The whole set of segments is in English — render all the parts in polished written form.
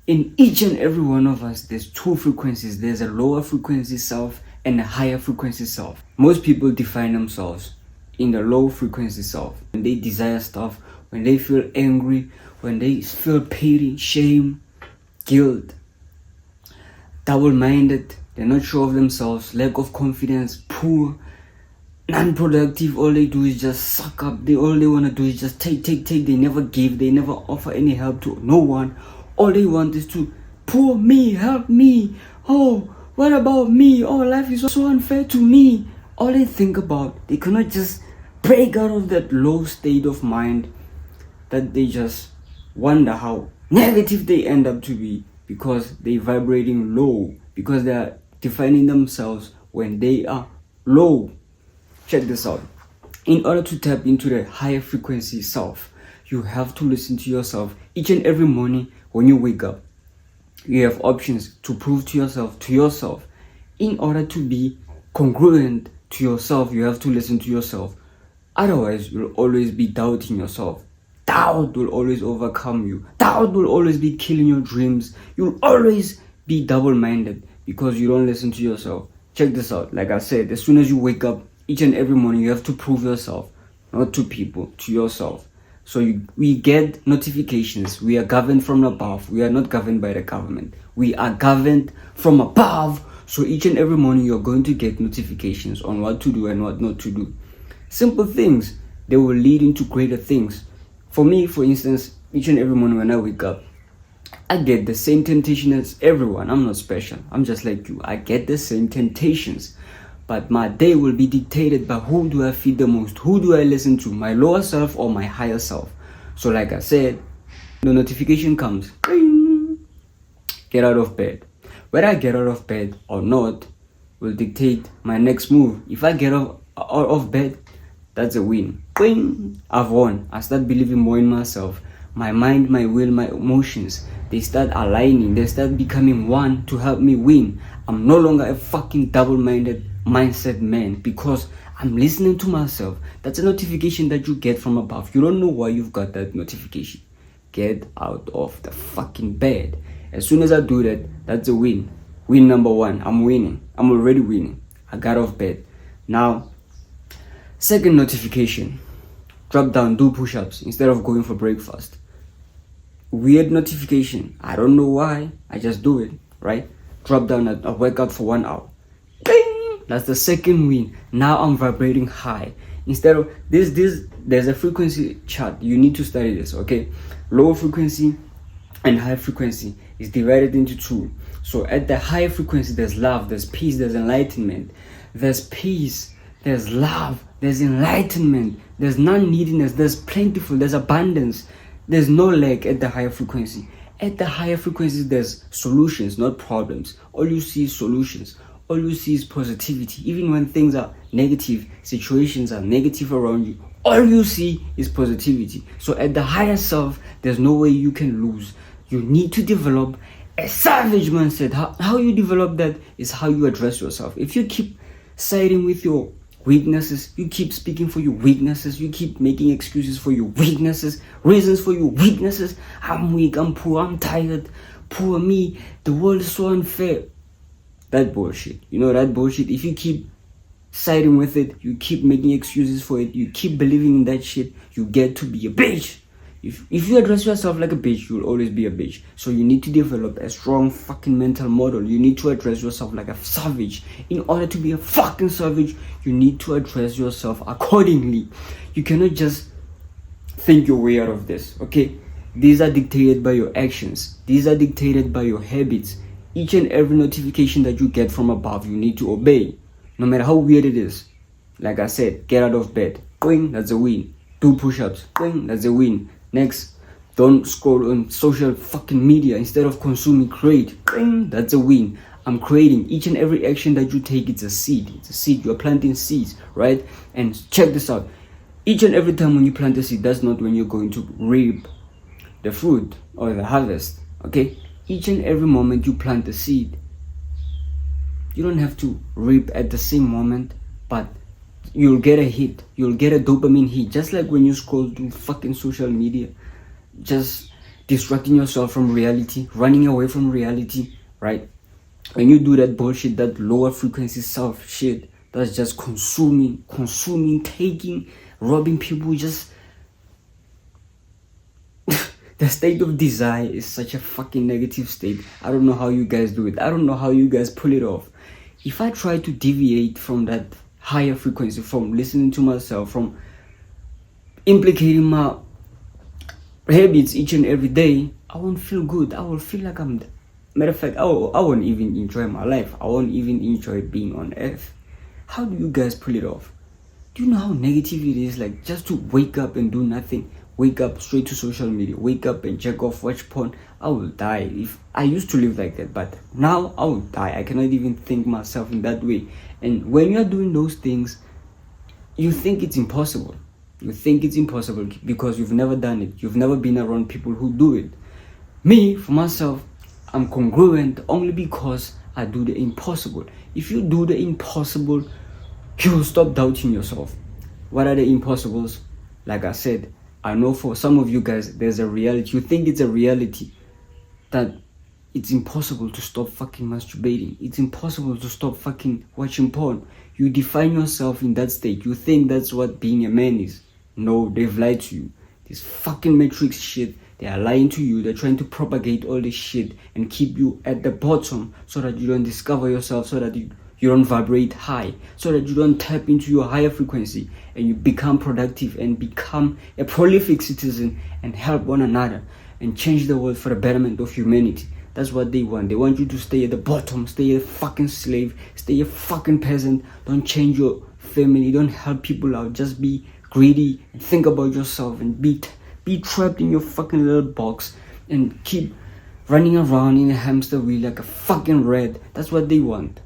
In each and every one of us, there's two frequencies. There's a lower frequency self and a higher frequency self. Most people define themselves in the low frequency self. When they desire stuff, when they feel angry, when they feel pity, shame, guilt, double-minded, they're not sure of themselves, lack of confidence, poor, non-productive, all they do is just suck up. All they want to do is just take. They never give, they never offer any help to no one. All they want is to, poor me, help me. Oh, what about me? Oh, life is so unfair to me. All they think about, they cannot just break out of that low state of mind that they just wonder how negative they end up to be, because they're vibrating low, because they are defining themselves when they are low. Check this out. In order to tap into the higher frequency self, you have to listen to yourself each and every morning when you wake up. You have options to prove to yourself. In order to be congruent to yourself, you have to listen to yourself. Otherwise, you'll always be doubting yourself. Doubt will always overcome you. Doubt will always be killing your dreams. You'll always be double-minded because you don't listen to yourself. Check this out. Like I said, as soon as you wake up, each and every morning, you have to prove yourself, not to people, to yourself. So we get notifications. We are governed from above. We are not governed by the government. We are governed from above. So each and every morning, you're going to get notifications on what to do and what not to do. Simple things, they will lead into greater things. For me, for instance, each and every morning when I wake up, I get the same temptation as everyone. I'm not special. I'm just like you. I get the same temptations. But my day will be dictated by who do I feed the most? Who do I listen to? My lower self or my higher self? So like I said, the notification comes. Ding! Get out of bed. Whether I get out of bed or not will dictate my next move. If I get out of bed, that's a win. Ding! I've won. I start believing more in myself. My mind, my will, my emotions, they start aligning. They start becoming one to help me win. I'm no longer a fucking double-minded mindset man because I'm listening to myself. That's a notification that you get from above. You don't know why you've got that notification. Get out of the fucking bed. As soon as I do that, that's a win. Win number one. I'm winning. I'm already winning. I got off bed. Now, second notification. Drop down, do push-ups instead of going for breakfast. Weird notification. I don't know why. I just do it, right? Drop down, I wake up for 1 hour. Ding! That's the second win. Now I'm vibrating high. Instead of there's a frequency chart. You need to study this, okay? Low frequency and high frequency is divided into two. So at the higher frequency, there's love, there's peace, there's enlightenment. There's peace, there's love, there's enlightenment, there's non-neediness, there's plentiful, there's abundance. There's no lack at the higher frequency. At the higher frequency, there's solutions, not problems. All you see is solutions. All you see is positivity. Even when things are negative, situations are negative around you, all you see is positivity. So at the higher self, there's no way you can lose. You need to develop a savage mindset. How you develop that is how you address yourself. If you keep siding with your weaknesses, you keep speaking for your weaknesses, you keep making excuses for your weaknesses, reasons for your weaknesses. I'm weak, I'm poor, I'm tired, poor me, the world is so unfair. That bullshit. You know that bullshit? If you keep siding with it, you keep making excuses for it, you keep believing in that shit, you get to be a bitch. If you address yourself like a bitch, you'll always be a bitch. So you need to develop a strong fucking mental model. You need to address yourself like a savage. In order to be a fucking savage, you need to address yourself accordingly. You cannot just think your way out of this, okay? These are dictated by your actions. These are dictated by your habits. Each and every notification that you get from above, you need to obey. No matter how weird it is. Like I said, get out of bed. Boing, that's a win. Do push-ups. Boing, that's a win. Next, don't scroll on social fucking media. Instead of consuming, create. Boing, that's a win. I'm creating. Each and every action that you take, it's a seed. It's a seed. You're planting seeds, right? And check this out. Each and every time when you plant a seed, that's not when you're going to reap the fruit or the harvest, okay? Each and every moment you plant a seed, you don't have to reap at the same moment, but you'll get a hit. You'll get a dopamine hit. Just like when you scroll through fucking social media, just distracting yourself from reality, running away from reality, right? When you do that bullshit, that lower frequency self shit, that's just consuming, taking, robbing people, just the state of desire is such a fucking negative state. I don't know how you guys do it. I don't know how you guys pull it off. If I try to deviate from that higher frequency, from listening to myself, from implicating my habits each and every day, I won't feel good. I will feel like I'm... Matter of fact, I won't even enjoy my life. I won't even enjoy being on earth. How do you guys pull it off? Do you know how negative it is? Like, just to wake up and do nothing. Wake up straight to social media. Wake up and check off, watch porn. I will die. If I used to live like that, but now I will die. I cannot even think myself in that way. And when you're doing those things, you think it's impossible. You think it's impossible because you've never done it. You've never been around people who do it. Me, for myself, I'm congruent only because I do the impossible. If you do the impossible, you will stop doubting yourself. What are the impossibles? Like I said, I know for some of you guys, there's a reality. You think it's a reality that it's impossible to stop fucking masturbating. It's impossible to stop fucking watching porn. You define yourself in that state. You think that's what being a man is. No, they've lied to you. This fucking matrix shit. They are lying to you. They're trying to propagate all this shit and keep you at the bottom so that you don't discover yourself, so that you don't vibrate high, so that you don't tap into your higher frequency and you become productive and become a prolific citizen and help one another and change the world for the betterment of humanity. That's what they want. They want you to stay at the bottom, stay a fucking slave, stay a fucking peasant. Don't change your family, don't help people out. Just be greedy and think about yourself and be trapped in your fucking little box and keep running around in a hamster wheel like a fucking rat. That's what they want.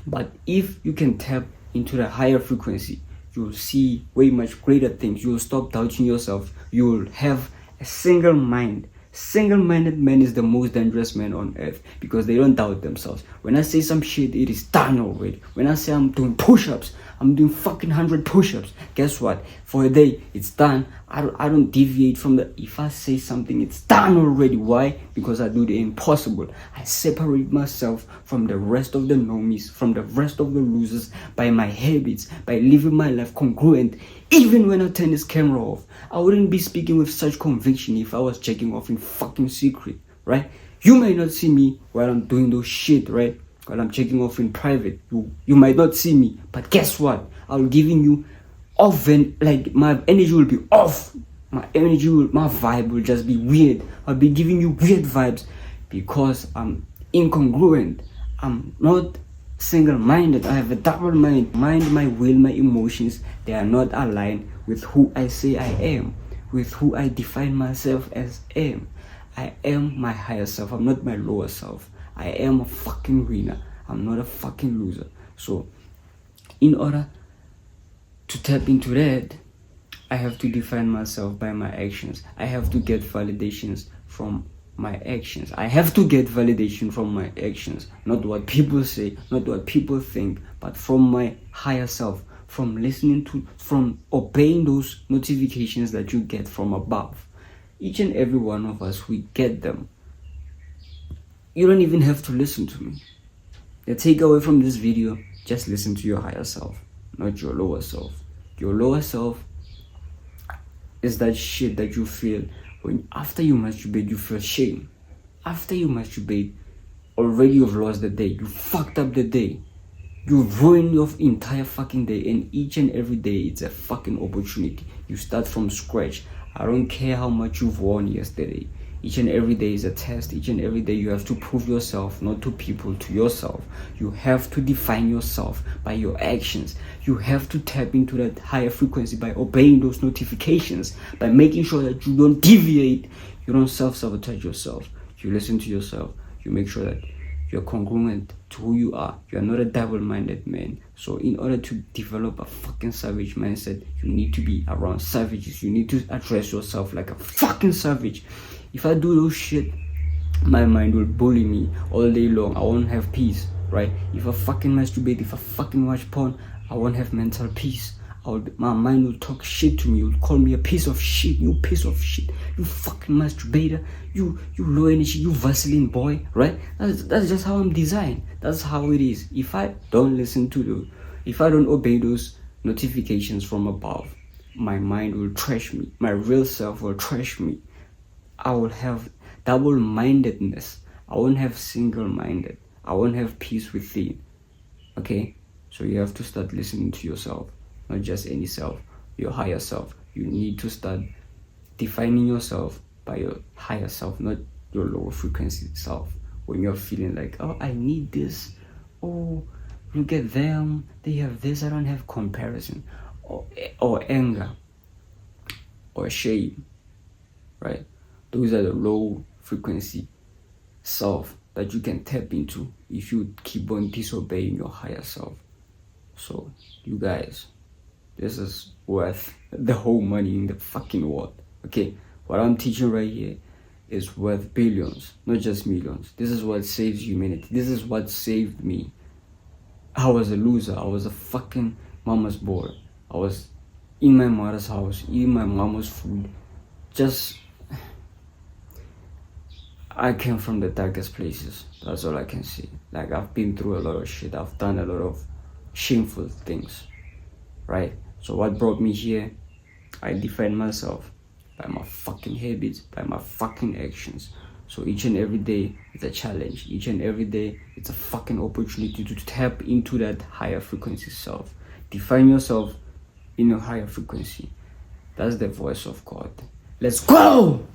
But if you can tap into the higher frequency, you'll see way much greater things. You'll stop doubting yourself. You'll have a single mind. Single-minded man is the most dangerous man on earth because they don't doubt themselves. When I say some shit, it is done already. When I say I'm doing push-ups, I'm doing fucking 100 push-ups. Guess what? For a day, it's done. I don't deviate from that. If I say something, it's done already. Why? Because I do the impossible. I separate myself from the rest of the normies, from the rest of the losers by my habits, by living my life congruent. Even when I turn this camera off, I wouldn't be speaking with such conviction if I was checking off in fucking secret, right? You may not see me while I'm doing those shit, right? While I'm checking off in private. You might not see me, but guess what? I'll giving you off, and like my energy will be off. My vibe will just be weird. I'll be giving you weird vibes because I'm incongruent. I'm not single-minded. I have a double mind. My will, my emotions, they are not aligned with who I say I am, with who I define myself as am. I am my higher self. I'm not my lower self. I am a fucking winner. I'm not a fucking loser. So in order to tap into that, I have to define myself by my actions. I have to get validations from my actions. I have to get validation from my actions, not what people say, not what people think, but from my higher self, from obeying those notifications that you get from above. Each and every one of us, we get them. You don't even have to listen to me. The takeaway from this video, just listen to your higher self, not your lower self. Your lower self is that shit that you feel when after you masturbate, you feel shame. After you masturbate, already you've lost the day. You fucked up the day. You ruined your entire fucking day, and each and every day it's a fucking opportunity. You start from scratch. I don't care how much you've won yesterday. Each and every day is a test. Each and every day you have to prove yourself, not to people, to yourself. You have to define yourself by your actions. You have to tap into that higher frequency by obeying those notifications, by making sure that you don't deviate, you don't self-sabotage yourself. You listen to yourself. You make sure that you're congruent to who you are. You're not a double-minded man. So in order to develop a fucking savage mindset, you need to be around savages. You need to address yourself like a fucking savage. If I do those shit, my mind will bully me all day long. I won't have peace, right? If I fucking masturbate, if I fucking watch porn, I won't have mental peace. My mind will talk shit to me. It will call me a piece of shit. You piece of shit. You fucking masturbator. You low energy. You Vaseline boy. Right? That's just how I'm designed. That's how it is. If I don't if I don't obey those notifications from above, my mind will trash me. My real self will trash me. I will have double-mindedness. I won't have single-minded. I won't have peace within. Okay? So you have to start listening to yourself. Not just any self, your higher self. You need to start defining yourself by your higher self, not your lower frequency self. When you're feeling like, oh, I need this. Oh, look at them. They have this. I don't have comparison. Or anger. Or shame. Right? Those are the low frequency self that you can tap into if you keep on disobeying your higher self. So, you guys, this is worth the whole money in the fucking world. Okay, what I'm teaching right here is worth billions, not just millions. This is what saves humanity. This is what saved me. I was a loser. I was a fucking mama's boy. I was in my mother's house, eating my mama's food. I came from the darkest places. That's all I can say. Like, I've been through a lot of shit. I've done a lot of shameful things. Right? So what brought me here? I define myself by my fucking habits, by my fucking actions. So each and every day is a challenge. Each and every day it's a fucking opportunity to tap into that higher frequency self. Define yourself in a higher frequency. That's the voice of God. Let's go!